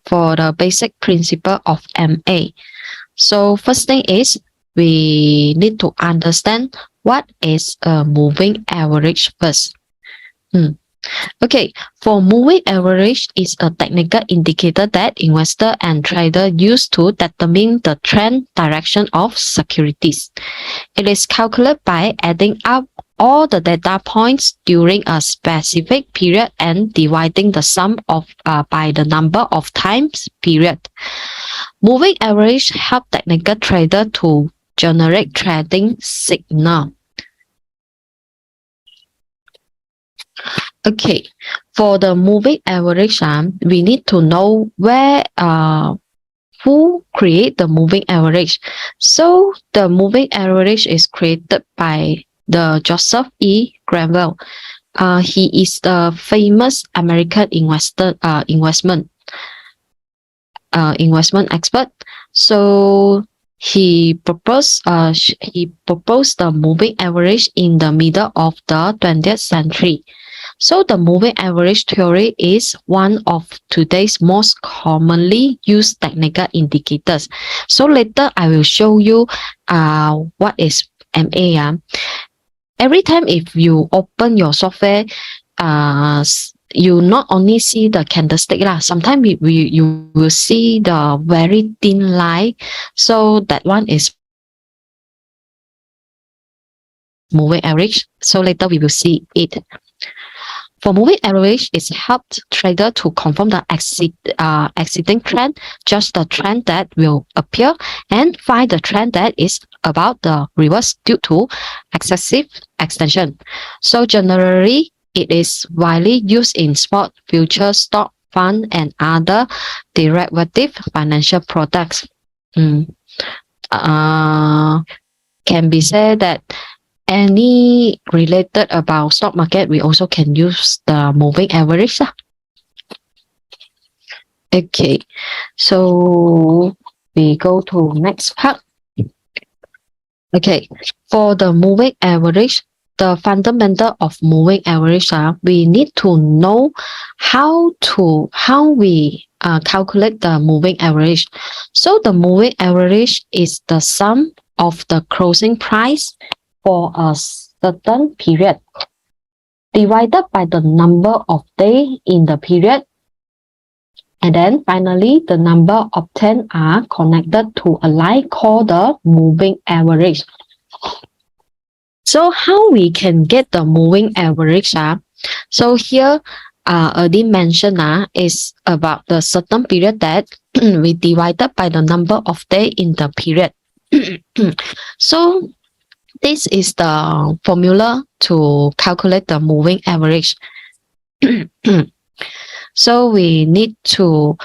for the basic principle of MA. So first thing is we need to understand what is a moving average first. Okay, for moving average is a technical indicator that investor and trader use to determine the trend direction of securities. It is calculated by adding up all the data points during a specific period and dividing the sum of by the number of times period. Moving average help technical trader to generate trading signal. Okay, for the moving average, we need to know where who create the moving average. So the moving average is created by the Joseph E. Granville. He is the famous American investment expert. So he proposed the moving average in the middle of the 20th century. So the moving average theory is one of today's most commonly used technical indicators. So later I will show you what is MA. Every time if you open your software, you not only see the candlestick lah. Sometimes you will see the very thin line. So that one is moving average. So later we will see it. For moving average, it helps trader to confirm the exiting trend, just the trend that will appear, and find the trend that is about the reverse due to excessive extension. So generally, it is widely used in spot, future, stock, fund, and other derivative financial products. Can be said that any related about stock market, we also can use the moving average. Okay, so we go to next part. Okay, for the moving average, the fundamental of moving average we need to know how we calculate the moving average. So the moving average is the sum of the closing price for a certain period divided by the number of days in the period, and then finally the number obtained are connected to a line called the moving average. So how we can get the moving average? So here already mentioned is about the certain period that we divided by the number of days in the period. So this is the formula to calculate the moving average. So we need to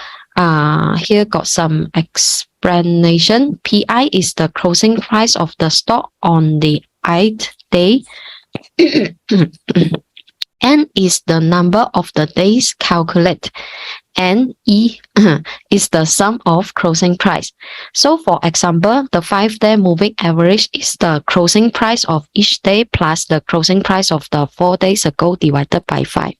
here got some explanation. PI is the closing price of the stock on the 8th day. N is the number of the days calculated, and E is the sum of closing price. So for example, the 5-day moving average is the closing price of each day plus the closing price of the 4 days ago divided by 5.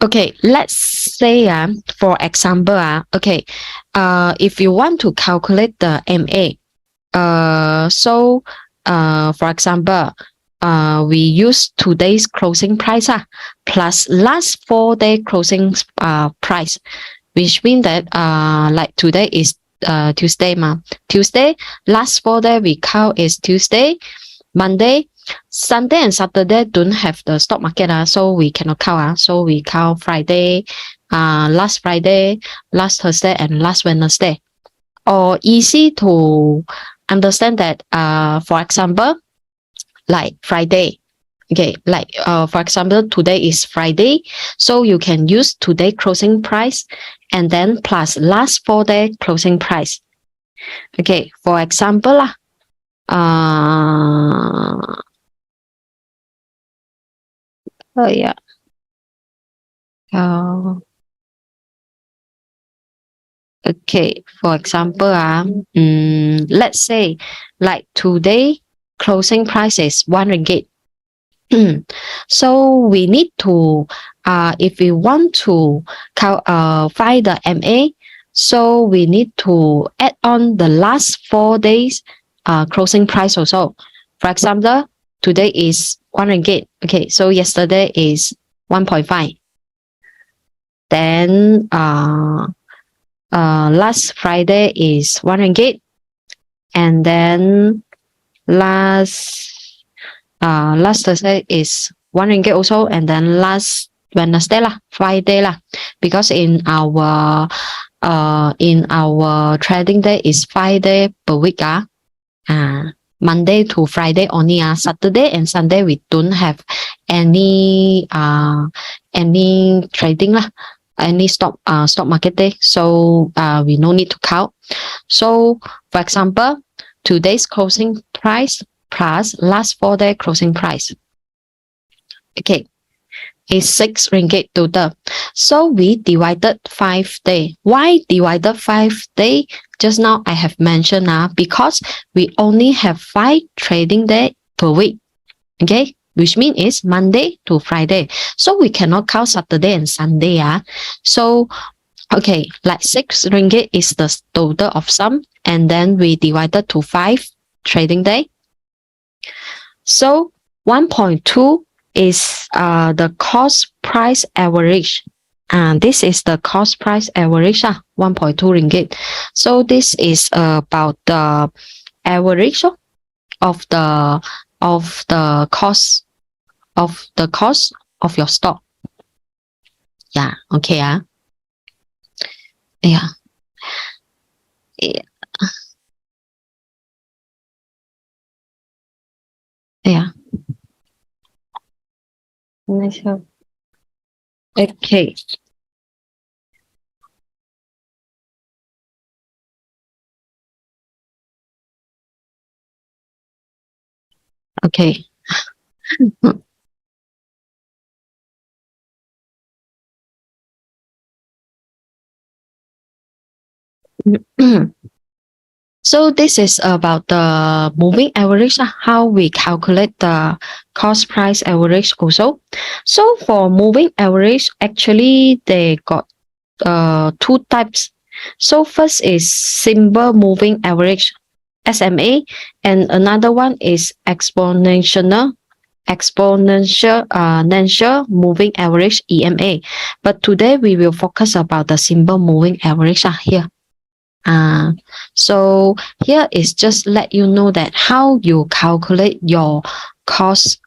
Okay, let's say for example, okay, if you want to calculate the MA, for example, we use today's closing price plus last 4-day closing price, which means that like today is Tuesday Tuesday, last 4 day we count is Tuesday, Monday, Sunday and Saturday don't have the stock market so we cannot count so we count Friday, last Friday, last Thursday, and last Wednesday. Or easy to understand that for example, like Friday, okay, like for example, today is Friday, so you can use today closing price and then plus last 4-day closing price. Okay, for example okay, for example let's say like today closing price is 1 ringgit. So we need to, if we want to find the MA, so we need to add on the last 4 days closing price also. For example, today is 1 ringgit. Okay, so yesterday is 1.5. Then last Friday is 1 ringgit. And then last Thursday is 1 ringgit also, and then last Wednesday lah, Friday lah, because in our trading day is 5 day per week Monday to Friday only Saturday and Sunday we don't have any trading lah, any stock market day, so we no need to count. So for example, today's closing price plus last 4 day closing price, okay, is 6 ringgit total. So we divided 5 day. Why divided 5 day? Just now I have mentioned because we only have 5 trading day per week, okay, which means it's Monday to Friday. So we cannot count Saturday and Sunday. So okay, like 6 ringgit is the total of sum, and then we divided to 5 trading day. So 1.2 is the cost price average. And this is the cost price average, 1.2 ringgit. So this is about the average of the cost of your stock. Yeah, okay. Yeah. Yeah. Okay. Okay. So this is about the moving average, how we calculate the cost price average also. So for moving average, actually they got 2 types. So first is simple moving average, SMA, and another one is exponential moving average, EMA. But today we will focus about the simple moving average here. So here is just let you know that how you calculate your cost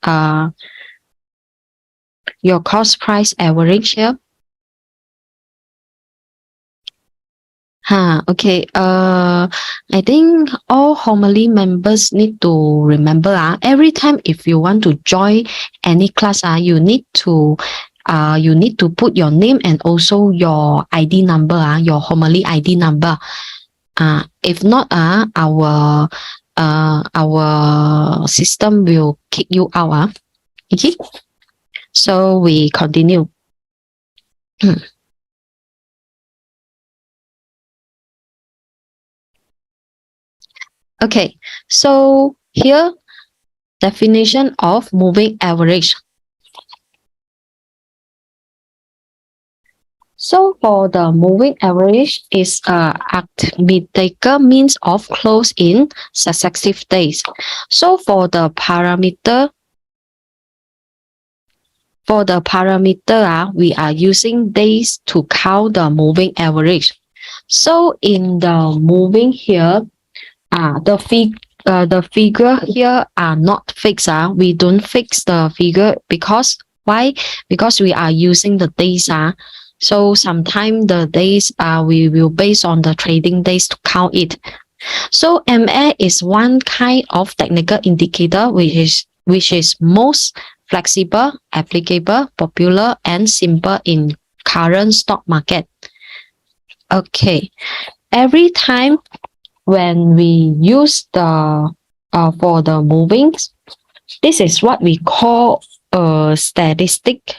price average here. Okay. I think all homily members need to remember every time if you want to join any class you need to put your name and also your ID number, your homily ID number. If not, our system will kick you out. Okay. So we continue. Okay, so here definition of moving average. So for the moving average is arithmetical means of close in successive days. So for the parameter, we are using days to count the moving average. So in the moving here, the figure here are not fixed. We don't fix the figure because why? Because we are using the days. So sometimes the days we will base on the trading days to count it. So MA is one kind of technical indicator which is most flexible, applicable, popular, and simple in current stock market. Okay, every time when we use the for the movings, this is what we call a statistical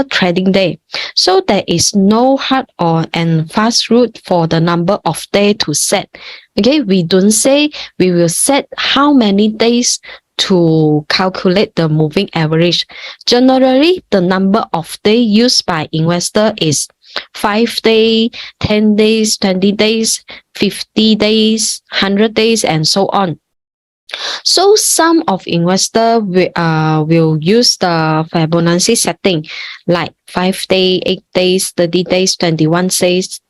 trading day. So there is no hard and fast rule for the number of days to set. Okay, we don't say we will set how many days to calculate the moving average. Generally, the number of days used by investor is 5 days, 10 days, 20 days, 50 days, 100 days, and so on. So some of investor will use the Fibonacci setting like 5 days, 8 days, 30 days, 21 days,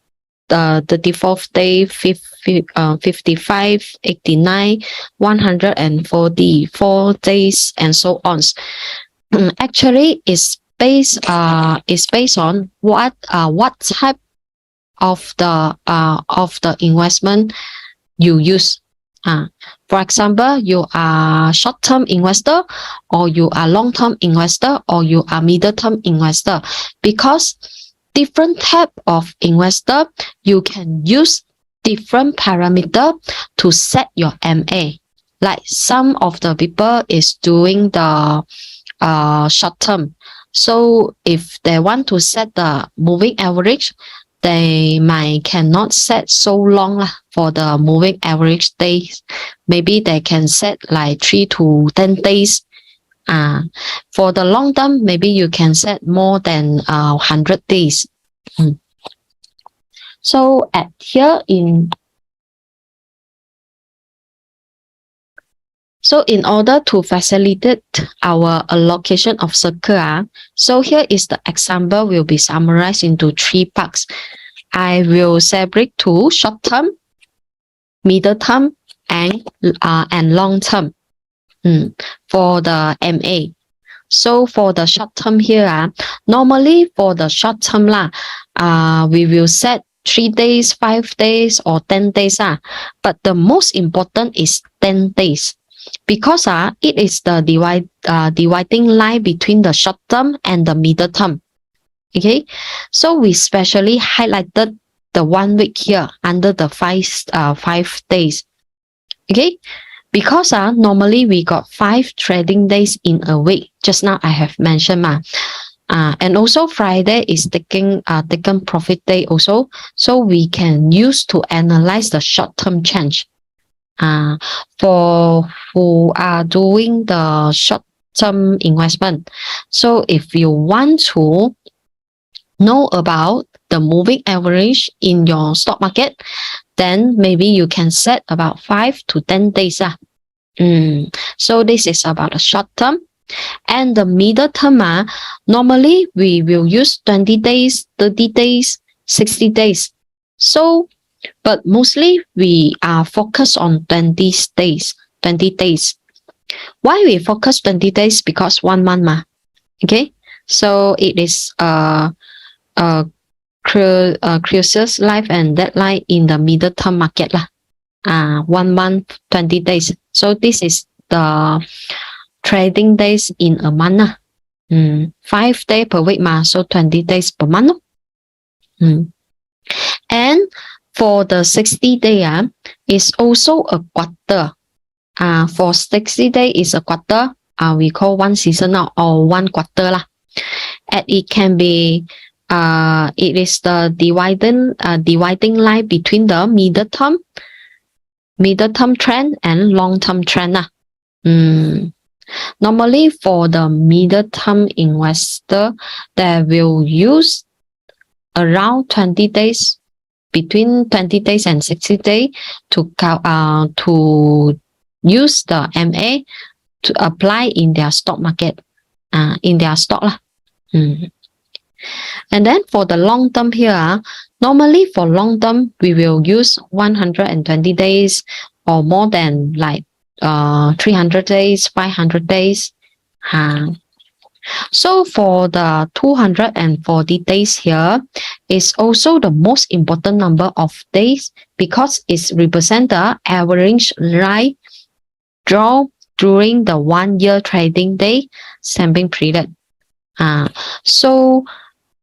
the 34th day, 55, 89, 144 days, and so on. Actually, it's based on what type of the investment you use. For example, you are short-term investor, or you are long-term investor, or you are middle-term investor. Because different type of investor, you can use different parameter to set your MA. Like some of the people is doing the short-term. So if they want to set the moving average, they cannot set so long for the moving average days. Maybe they can set like 3 to 10 days. For the long term, maybe you can set more than 100 days. So at here in order to facilitate our allocation of circle, so here is the example will be summarized into 3 parts. I will separate to short term, middle term, and long term for the MA. So for the short term here, normally for the short term we will set 3 days, 5 days, or 10 days. But the most important is 10 days. Because it is the dividing line between the short term and the middle term. Okay, so we specially highlighted the 1 week here under the 5 days. Okay, because normally we got 5 trading days in a week. Just now I have mentioned and also Friday is taken profit day also. So we can use to analyze the short term change. For who are doing the short-term investment. So if you want to know about the moving average in your stock market, then maybe you can set about 5 to 10 days. So this is about the short term. And the middle term, normally we will use 20 days, 30 days, 60 days. So but mostly we are focused on 20 days. Why we focus 20 days? Because 1 month. Okay, so it is crucial life and deadline in the middle term market 1 month, 20 days. So this is the trading days in a month 5 days per week so 20 days per month. And for the 60 day is also a quarter. For 60 days is a quarter. We call 1 season or 1 quarter And it can be it is the dividing line between the middle term trend and long term trend. Normally for the middle term investor, they will use around 20 days, between 20 days and 60 days to use the MA to apply in their stock market, in their stock. And then for the long term here, normally for long term, we will use 120 days or more than like 300 days, 500 days. So for the 240 days here is also the most important number of days because it represents the average right draw during the 1 year trading day sampling period. So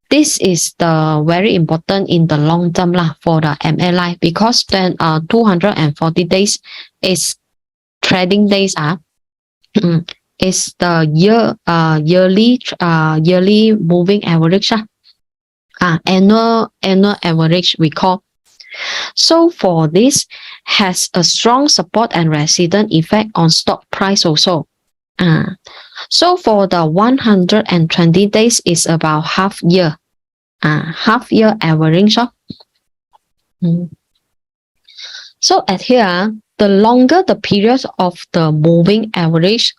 this is the very important in the long term for the MLI because then 240 days is trading days is the yearly moving average annual average we call. So for this has a strong support and resident effect on stock price also. So for the 120 days is about half year. Half year average. So at here, the longer the period of the moving average,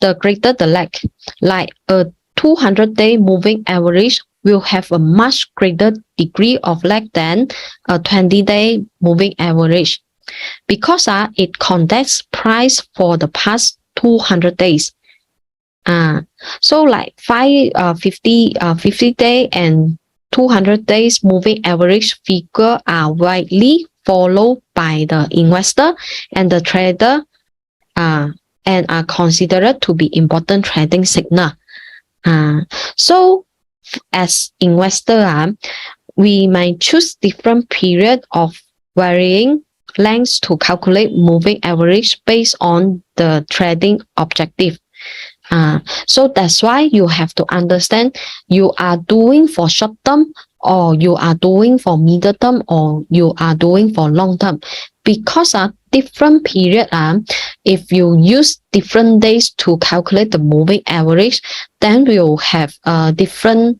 the greater the lag. Like a 200-day moving average will have a much greater degree of lag than a 20-day moving average because it contests price for the past 200 days. So like 50 day and 200 days moving average figure are widely followed by the investor and the trader and are considered to be important trading signal. So as investor, we might choose different period of varying lengths to calculate moving average based on the trading objective. So that's why you have to understand you are doing for short term or you are doing for middle term or you are doing for long term because different period if you use different days to calculate the moving average, then we'll have a different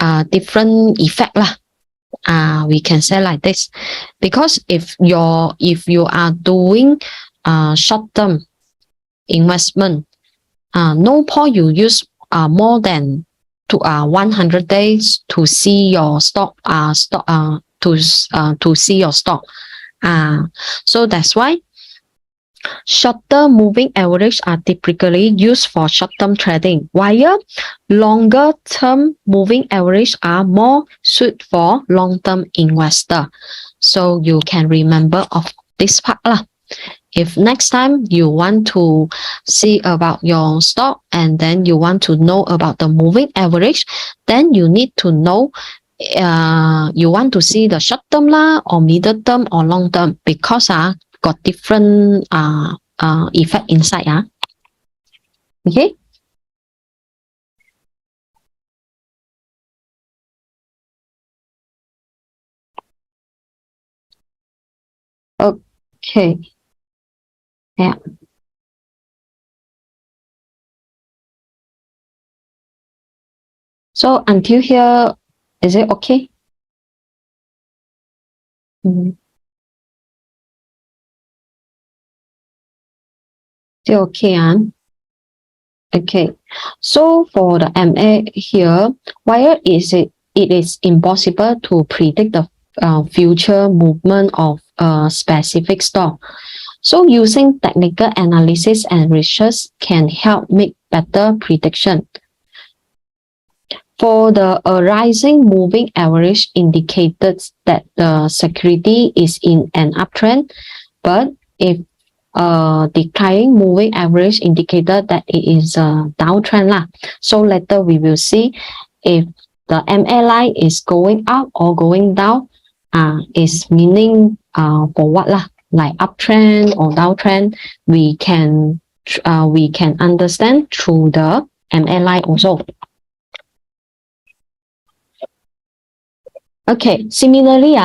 effect lah. We can say like this because if you are doing short term investment, no point you use more than 100 days to see your stock to see your stock. So that's why shorter moving average are typically used for short-term trading, while longer-term moving average are more suited for long-term investor. So you can remember of this part lah. If next time you want to see about your stock and then you want to know about the moving average, then you need to know you want to see the short term lah or middle term or long term because got different effect inside. Okay. Okay. Yeah. So until here, is it okay? Still okay, Okay. So for the MA here, why is it is impossible to predict the future movement of a specific stock. So using technical analysis and research can help make better prediction. For the rising moving average indicated that the security is in an uptrend, but if declining moving average indicated that it is a downtrend lah. So later we will see if the MA line is going up or going down. Is meaning for what lah? Like uptrend or downtrend. We can understand through the MA line also. Okay, similarly,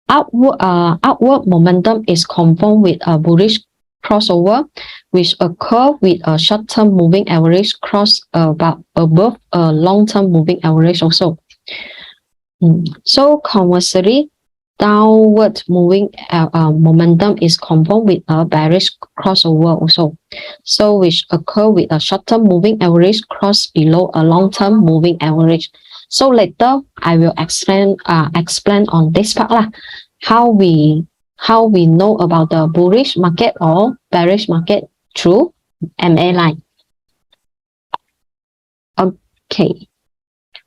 upward momentum is confirmed with a bullish crossover, which occur with a short-term moving average cross above a long-term moving average also. So conversely, downward moving momentum is confirmed with a bearish crossover also. So which occur with a short-term moving average cross below a long-term moving average. So later I will explain on this part lah, how we know about the bullish market or bearish market through MA line. Okay,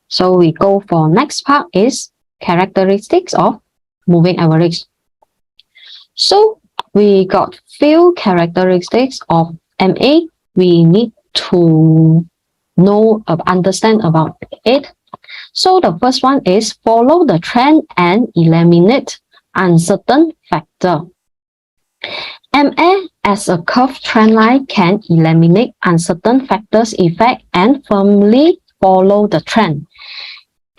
so we go for next part is characteristics of moving average. So we got few characteristics of MA. We need to understand about it. So the first one is follow the trend and eliminate uncertain factor. MA as a curved trend line can eliminate uncertain factors effect and firmly follow the trend.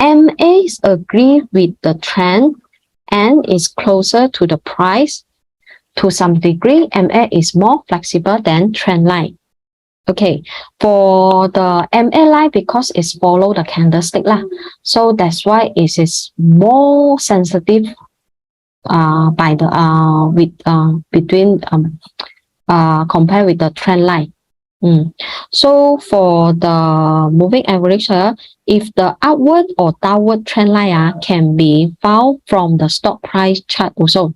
MA agree with the trend and is closer to the price. To some degree, MA is more flexible than trend line. Okay, for the MA line, because it's follow the candlestick lah, so that's why it is more sensitive by the with between compared with the trend line. So for the moving average, if the upward or downward trend line can be found from the stock price chart also,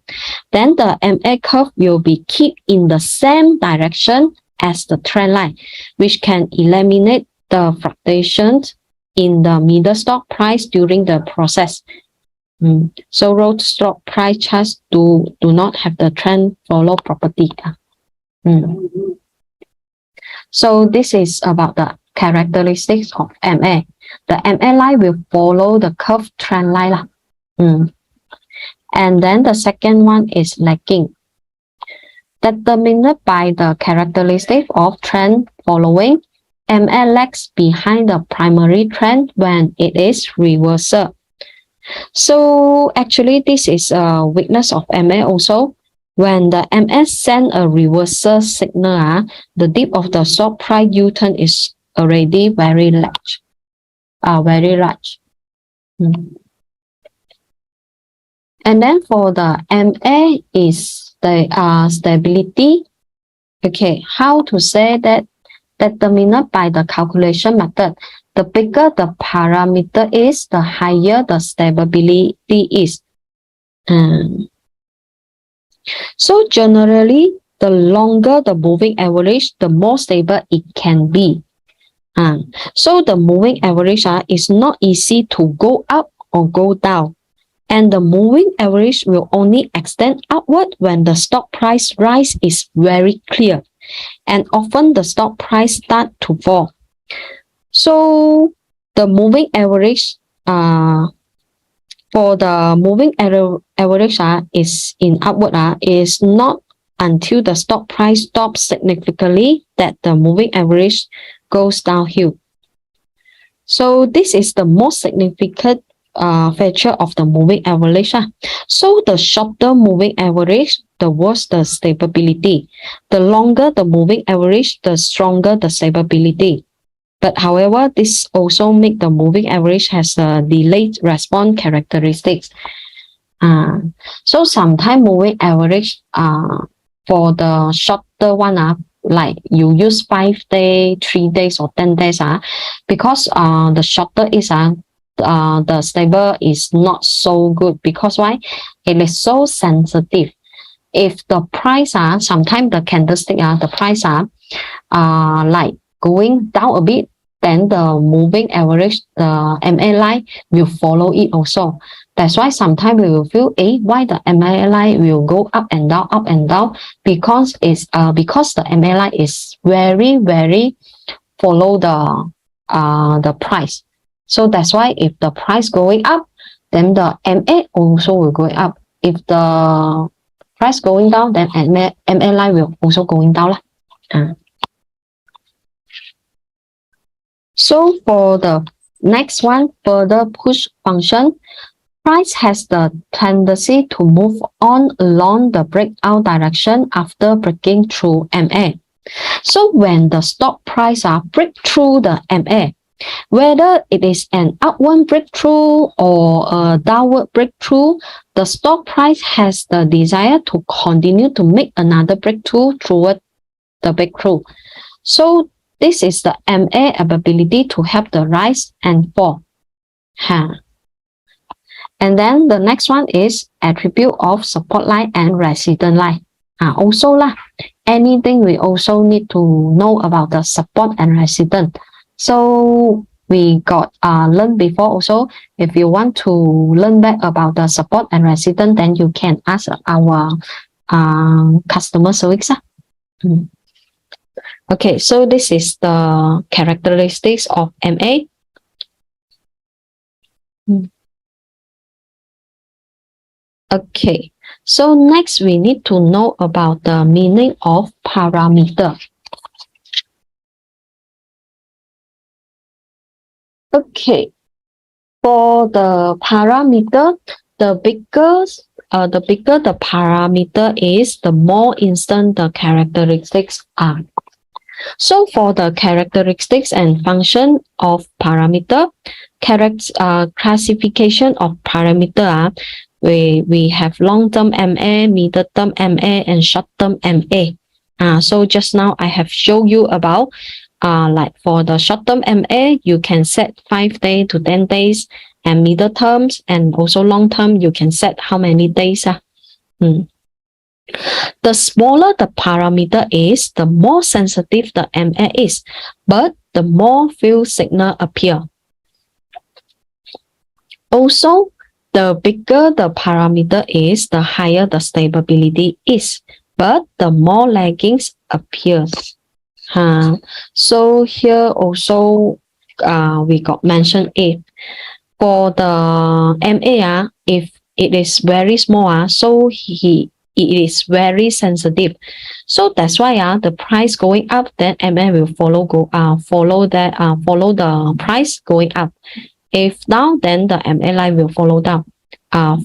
then the MA curve will be keep in the same direction as the trend line, which can eliminate the fluctuations in the middle stock price during the process. So road stock price charts do not have the trend follow property. So this is about the characteristics of MA. The MA line will follow the curve trend line. And then the second one is lagging. Determined by the characteristic of trend following, MA lags behind the primary trend when it is reversal. So actually this is a weakness of MA also. When the MS send a reversal signal, the dip of the stock price U-turn is already very large. And then for the MA is the stability. Okay, how to say that? Determined by the calculation method. The bigger the parameter is, the higher the stability is. So generally, the longer the moving average, the more stable it can be. So the moving average is not easy to go up or go down. And the moving average will only extend upward when the stock price rise is very clear. And often the stock price start to fall. So the moving average, for the moving average is in upward is not until the stock price stops significantly that the moving average goes downhill. So this is the most significant feature of the moving average. So the shorter moving average, the worse the stability. The longer the moving average, the stronger the stability. But however, this also make the moving average has a delayed response characteristics. So sometimes moving average for the shorter one like you use 5 days, 3 days or 10 days because the shorter is the stable is not so good because why? It is so sensitive. If the price sometimes the candlestick the price like going down a bit, then the moving average, the MA line will follow it also. That's why sometimes we will feel, why the MA line will go up and down, because it's because the MA line is very follow the price. So that's why if the price going up, then the MA also will go up. If the price going down, then MA line will also going down. So for the next one, further push function, price has the tendency to move on along the breakout direction after breaking through MA. So when the stock price break through the MA, whether it is an upward breakthrough or a downward breakthrough, the stock price has the desire to continue to make another breakthrough toward the breakthrough. So this is the MA ability to help the rise and fall. And then the next one is attribute of support line and resistance line. Also anything we also need to know about the support and resistance. So we got learned before also. If you want to learn back about the support and resistance, then you can ask our customer service. Okay, so this is the characteristics of MA. Okay, so next we need to know about the meaning of parameter. Okay, for the parameter, the bigger the parameter is, the more instant the characteristics are. So for the characteristics and function of parameter, classification of parameter, we have long-term MA, middle-term MA, and short-term MA. So just now I have shown you about like for the short-term MA, you can set 5 days to 10 days, and middle terms and also long term, you can set how many days. The smaller the parameter is, the more sensitive the MA is, but the more few signal appear. Also, the bigger the parameter is, the higher the stability is, but the more laggings appear. So here also we got mentioned it. For the MA, if it is very small, so it is very sensitive. So that's why the price going up, then MA will follow the price going up. If down, then the MA line will follow down,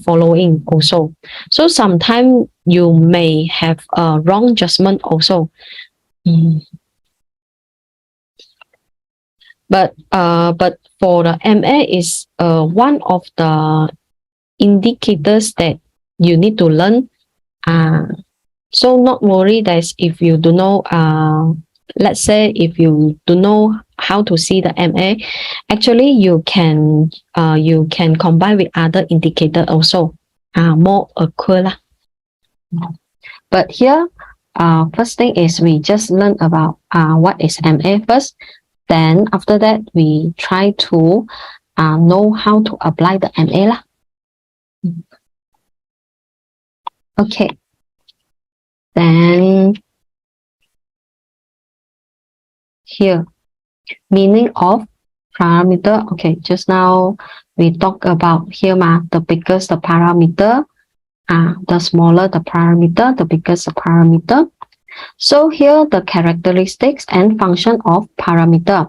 following also. So sometimes you may have a wrong judgment also. But for the MA is one of the indicators that you need to learn. So not worry that if you do know, let's say if you do know how to see the MA, actually you can combine with other indicator also, more accurate. But here, first thing is we just learn about what is MA first. Then after that, we try to know how to apply the MA lah. Okay. Then here, meaning of parameter. Okay, just now we talk about here the bigger the parameter, the smaller the parameter, the bigger the parameter. So here the characteristics and function of parameter.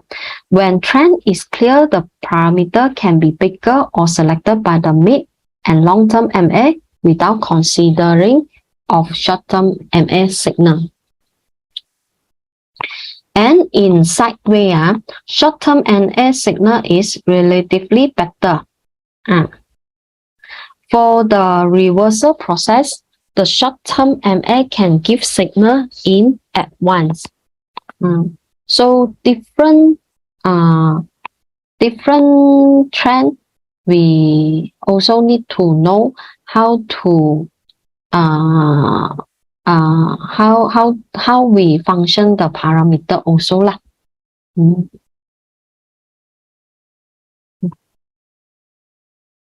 When trend is clear, the parameter can be bigger or selected by the mid and long-term MA without considering of short-term MA signal. And in sideways, short-term MA signal is relatively better. For the reversal process, the short-term MA can give signal in at once. So different trend, we also need to know how to how we function the parameter also lah.